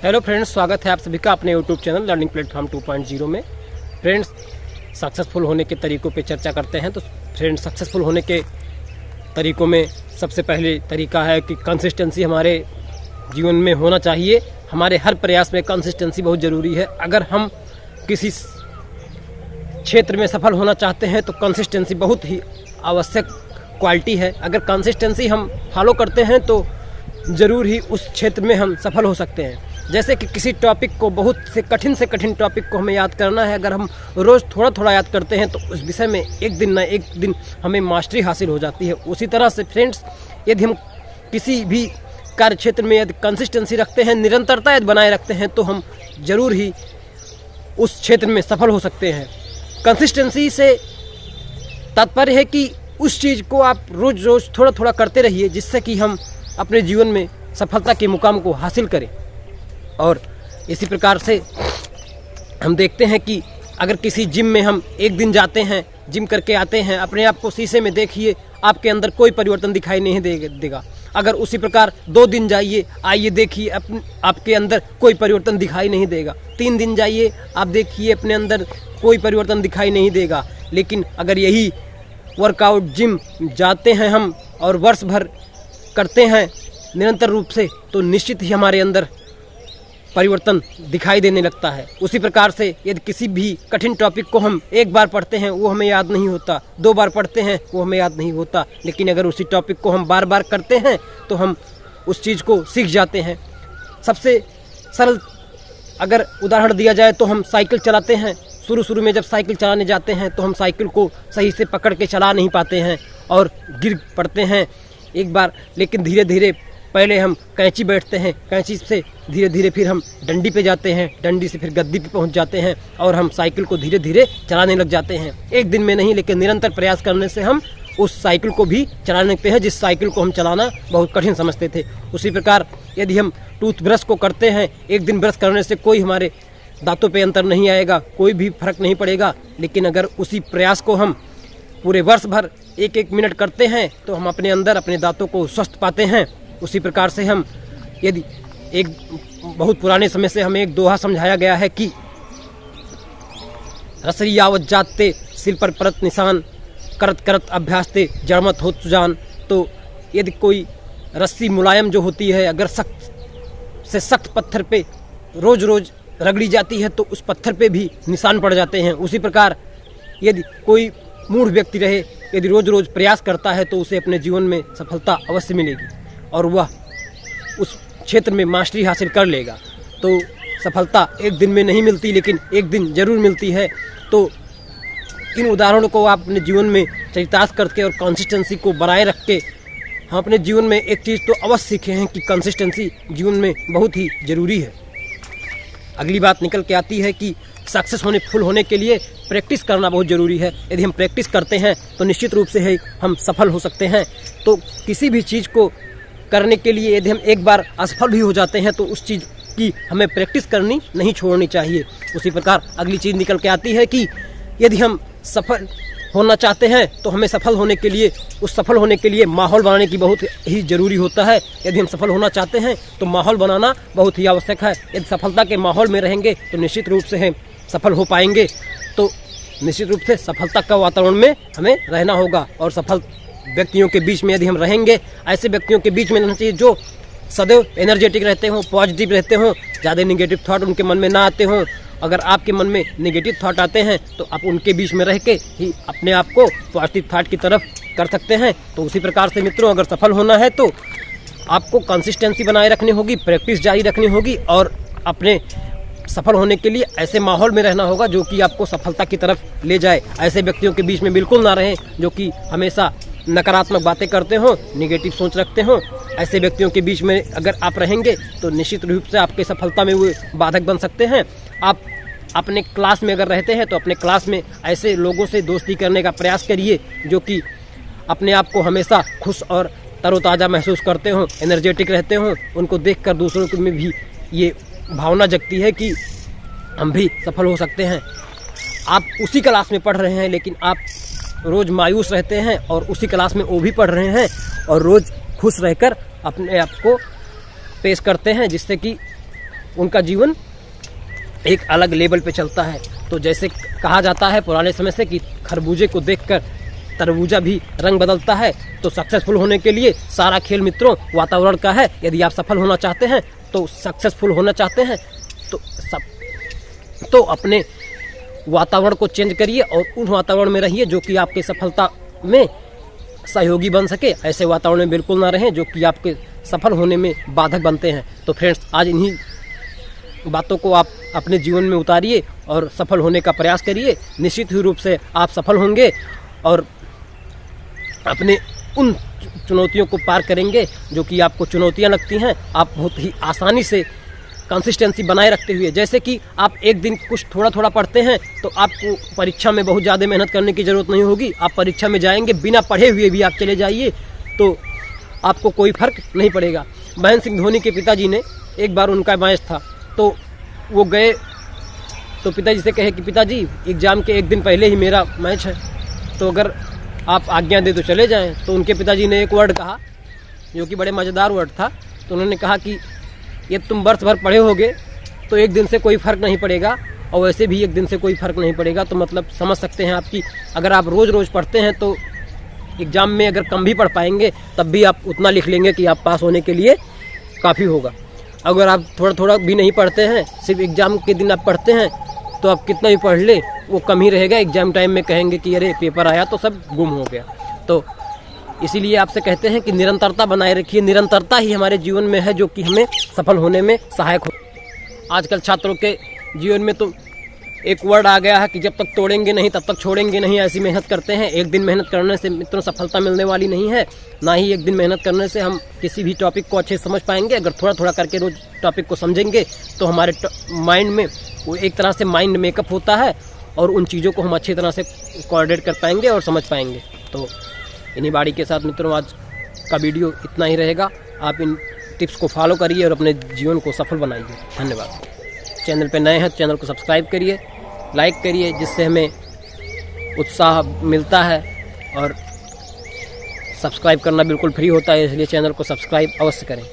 Hello friends, स्वागत है आप सभी का अपने यूट्यूब चैनल लर्निंग प्लेटफॉर्म 2.0 में। फ्रेंड्स, सक्सेसफुल होने के तरीकों पे चर्चा करते हैं। तो फ्रेंड्स, सक्सेसफुल होने के तरीकों में सबसे पहले तरीका है कि कंसिस्टेंसी हमारे जीवन में होना चाहिए। हमारे हर प्रयास में कंसिस्टेंसी बहुत ज़रूरी है। अगर हम किसी क्षेत्र में सफल होना चाहते हैं तो कंसिस्टेंसी बहुत ही आवश्यक क्वालिटी है। अगर कंसिस्टेंसी हम फॉलो करते हैं तो ज़रूर ही उस क्षेत्र में हम सफल हो सकते हैं। जैसे कि किसी टॉपिक को, बहुत से कठिन टॉपिक को हमें याद करना है। अगर हम रोज़ थोड़ा थोड़ा याद करते हैं तो उस विषय में एक दिन ना एक दिन हमें मास्टरी हासिल हो जाती है। उसी तरह से फ्रेंड्स, यदि हम किसी भी कार्य क्षेत्र में यदि कंसिस्टेंसी रखते हैं, निरंतरता यदि बनाए रखते हैं, तो हम ज़रूर ही उस क्षेत्र में सफल हो सकते हैं। कंसिस्टेंसी से तात्पर्य है कि उस चीज़ को आप रोज़ रोज़ थोड़ा थोड़ा करते रहिए, जिससे कि हम अपने जीवन में सफलता के मुकाम को हासिल करें। और इसी प्रकार से हम देखते हैं कि अगर किसी जिम में हम एक दिन जाते हैं, जिम करके आते हैं, अपने आप को शीशे में देखिए, आपके अंदर कोई परिवर्तन दिखाई नहीं देगा। अगर उसी प्रकार 2 दिन जाइए, आइए देखिए, आपके अंदर कोई परिवर्तन दिखाई नहीं देगा। 3 दिन जाइए, आप देखिए, अपने अंदर कोई परिवर्तन दिखाई नहीं देगा। लेकिन अगर यही वर्कआउट जिम जाते हैं हम और वर्ष भर करते हैं निरंतर रूप से, तो निश्चित ही हमारे अंदर परिवर्तन दिखाई देने लगता है। उसी प्रकार से यदि किसी भी कठिन टॉपिक को हम एक बार पढ़ते हैं, वो हमें याद नहीं होता, 2 बार पढ़ते हैं, वो हमें याद नहीं होता। लेकिन अगर उसी टॉपिक को हम बार बार करते हैं तो हम उस चीज़ को सीख जाते हैं। सबसे सरल अगर उदाहरण दिया जाए तो हम साइकिल चलाते हैं। शुरू में जब साइकिल चलाने जाते हैं तो हम साइकिल को सही से पकड़ के चला नहीं पाते हैं और गिर पड़ते हैं एक बार। लेकिन धीरे धीरे पहले हम कैंची बैठते हैं, कैंची से धीरे धीरे फिर हम डंडी पे जाते हैं, डंडी से फिर गद्दी पे पहुंच जाते हैं और हम साइकिल को धीरे धीरे चलाने लग जाते हैं। एक दिन में नहीं, लेकिन निरंतर प्रयास करने से हम उस साइकिल को भी चलाने लगते हैं, जिस साइकिल को हम चलाना बहुत कठिन समझते थे। उसी प्रकार यदि हम टूथब्रश को करते हैं, एक दिन ब्रश करने से कोई हमारे दांतों पे अंतर नहीं आएगा, कोई भी फर्क नहीं पड़ेगा। लेकिन अगर उसी प्रयास को हम पूरे वर्ष भर 1-1 मिनट करते हैं तो हम अपने अंदर अपने दांतों को स्वस्थ पाते हैं। उसी प्रकार से हम यदि एक बहुत पुराने समय से हमें एक दोहा समझाया गया है कि रसरी आवत जाते सिर पर परत निशान, करत करत अभ्यास ते जड़मत हो सुजान। तो यदि कोई रस्सी मुलायम जो होती है, अगर सख्त से सख्त पत्थर पे रोज रोज रगड़ी जाती है तो उस पत्थर पे भी निशान पड़ जाते हैं। उसी प्रकार यदि कोई मूढ़ व्यक्ति रहे, यदि रोज रोज प्रयास करता है तो उसे अपने जीवन में सफलता अवश्य मिलेगी और वह उस क्षेत्र में मास्टरी हासिल कर लेगा। तो सफलता एक दिन में नहीं मिलती, लेकिन एक दिन जरूर मिलती है। तो इन उदाहरणों को आप अपने जीवन में चरितार्थ करके और कंसिस्टेंसी को बनाए रख के हम अपने जीवन में एक चीज़ तो अवश्य सीखे हैं कि कंसिस्टेंसी जीवन में बहुत ही ज़रूरी है। अगली बात निकल के आती है कि सक्सेसफुल होने के लिए प्रैक्टिस करना बहुत ज़रूरी है। यदि हम प्रैक्टिस करते हैं तो निश्चित रूप से ही हम सफल हो सकते हैं। तो किसी भी चीज़ को करने के लिए यदि हम एक बार असफल भी हो जाते हैं तो उस चीज़ की हमें प्रैक्टिस करनी नहीं छोड़नी चाहिए। उसी प्रकार अगली चीज़ निकल के आती है कि यदि हम सफल होना चाहते हैं तो हमें सफल होने के लिए माहौल बनाने की बहुत ही ज़रूरी होता है। यदि हम सफल होना चाहते हैं तो माहौल बनाना बहुत ही आवश्यक है। यदि सफलता के माहौल में रहेंगे तो निश्चित रूप से हम सफल हो पाएंगे। तो निश्चित रूप से सफलता का वातावरण में हमें रहना होगा और सफल व्यक्तियों के बीच में यदि हम रहेंगे, ऐसे व्यक्तियों के बीच में रहना चाहिए जो सदैव एनर्जेटिक रहते हों, पॉजिटिव रहते हों, ज़्यादा नेगेटिव थॉट उनके मन में ना आते हों। अगर आपके मन में नेगेटिव थॉट आते हैं तो आप उनके बीच में रह के ही अपने आप को पॉजिटिव थॉट की तरफ कर सकते हैं। तो उसी प्रकार से मित्रों, अगर सफल होना है तो आपको कंसिस्टेंसी बनाए रखनी होगी, प्रैक्टिस जारी रखनी होगी और अपने सफल होने के लिए ऐसे माहौल में रहना होगा जो कि आपको सफलता की तरफ ले जाए। ऐसे व्यक्तियों के बीच में बिल्कुल ना रहें जो कि हमेशा नकारात्मक बातें करते हों, नेगेटिव सोच रखते हों। ऐसे व्यक्तियों के बीच में अगर आप रहेंगे तो निश्चित रूप से आपके सफलता में वो बाधक बन सकते हैं। आप अपने क्लास में अगर रहते हैं तो अपने क्लास में ऐसे लोगों से दोस्ती करने का प्रयास करिए जो कि अपने आप को हमेशा खुश और तरोताज़ा महसूस करते हों, एनर्जेटिक रहते हों। उनको देखकर दूसरों में भी ये भावना जगती है कि हम भी सफल हो सकते हैं। आप उसी क्लास में पढ़ रहे हैं लेकिन आप रोज़ मायूस रहते हैं और उसी क्लास में वो भी पढ़ रहे हैं और रोज़ खुश रहकर अपने आप को पेश करते हैं, जिससे कि उनका जीवन एक अलग लेवल पे चलता है। तो जैसे कहा जाता है पुराने समय से कि खरबूजे को देखकर तरबूजा भी रंग बदलता है। तो सक्सेसफुल होने के लिए सारा खेल मित्रों वातावरण का है। यदि आप सफल होना चाहते हैं, तो सक्सेसफुल होना चाहते हैं, तो अपने वातावरण को चेंज करिए और उन वातावरण में रहिए जो कि आपकी सफलता में सहयोगी बन सके। ऐसे वातावरण में बिल्कुल ना रहें जो कि आपके सफल होने में बाधक बनते हैं। तो फ्रेंड्स, आज इन्हीं बातों को आप अपने जीवन में उतारिए और सफल होने का प्रयास करिए। निश्चित ही रूप से आप सफल होंगे और अपने उन चुनौतियों को पार करेंगे जो कि आपको चुनौतियां लगती हैं। आप बहुत ही आसानी से कंसिस्टेंसी बनाए रखते हुए, जैसे कि आप एक दिन कुछ थोड़ा थोड़ा पढ़ते हैं तो आपको परीक्षा में बहुत ज़्यादा मेहनत करने की ज़रूरत नहीं होगी। आप परीक्षा में जाएंगे, बिना पढ़े हुए भी आप चले जाइए तो आपको कोई फर्क नहीं पड़ेगा। महेंद्र सिंह धोनी के पिताजी ने एक बार, उनका मैच था तो वो गए तो पिताजी से कहे कि पिताजी एग्ज़ाम के एक दिन पहले ही मेरा मैच है, तो अगर आप आज्ञा दे तो चले जाएं। तो उनके पिताजी ने एक वर्ड कहा जो कि बड़े मज़ेदार वर्ड था। तो उन्होंने कहा कि ये तुम वर्ष भर पढ़े होगे तो एक दिन से कोई फ़र्क नहीं पड़ेगा, और वैसे भी एक दिन से कोई फ़र्क नहीं पड़ेगा। तो मतलब समझ सकते हैं आपकी, अगर आप रोज़ रोज़ पढ़ते हैं तो एग्ज़ाम में अगर कम भी पढ़ पाएंगे तब भी आप उतना लिख लेंगे कि आप पास होने के लिए काफ़ी होगा। अगर आप थोड़ा थोड़ा भी नहीं पढ़ते हैं, सिर्फ एग्ज़ाम के दिन आप पढ़ते हैं, तो आप कितना भी पढ़ ले वो कम ही रहेगा। एग्ज़ाम टाइम में कहेंगे कि अरे पेपर आया तो सब गुम हो गया। तो इसीलिए आपसे कहते हैं कि निरंतरता बनाए रखिए। निरंतरता ही हमारे जीवन में है जो कि हमें सफल होने में सहायक हो। आजकल छात्रों के जीवन में तो एक वर्ड आ गया है कि जब तक तोड़ेंगे नहीं तब तक छोड़ेंगे नहीं। ऐसी मेहनत करते हैं। एक दिन मेहनत करने से मित्रों सफलता मिलने वाली नहीं है, ना ही एक दिन मेहनत करने से हम किसी भी टॉपिक को अच्छे से समझ पाएंगे। अगर थोड़ा थोड़ा करके रोज टॉपिक को समझेंगे तो हमारे माइंड में वो एक तरह से माइंड मेकअप होता है और उन चीज़ों को हम अच्छी तरह से कोऑर्डिनेट कर पाएंगे और समझ पाएंगे। तो इन्हीं बाड़ी के साथ मित्रों आज का वीडियो इतना ही रहेगा। आप इन टिप्स को फॉलो करिए और अपने जीवन को सफल बनाइए। धन्यवाद। चैनल पे नए हैं तो चैनल को सब्सक्राइब करिए, लाइक करिए, जिससे हमें उत्साह मिलता है। और सब्सक्राइब करना बिल्कुल फ्री होता है, इसलिए चैनल को सब्सक्राइब अवश्य करें।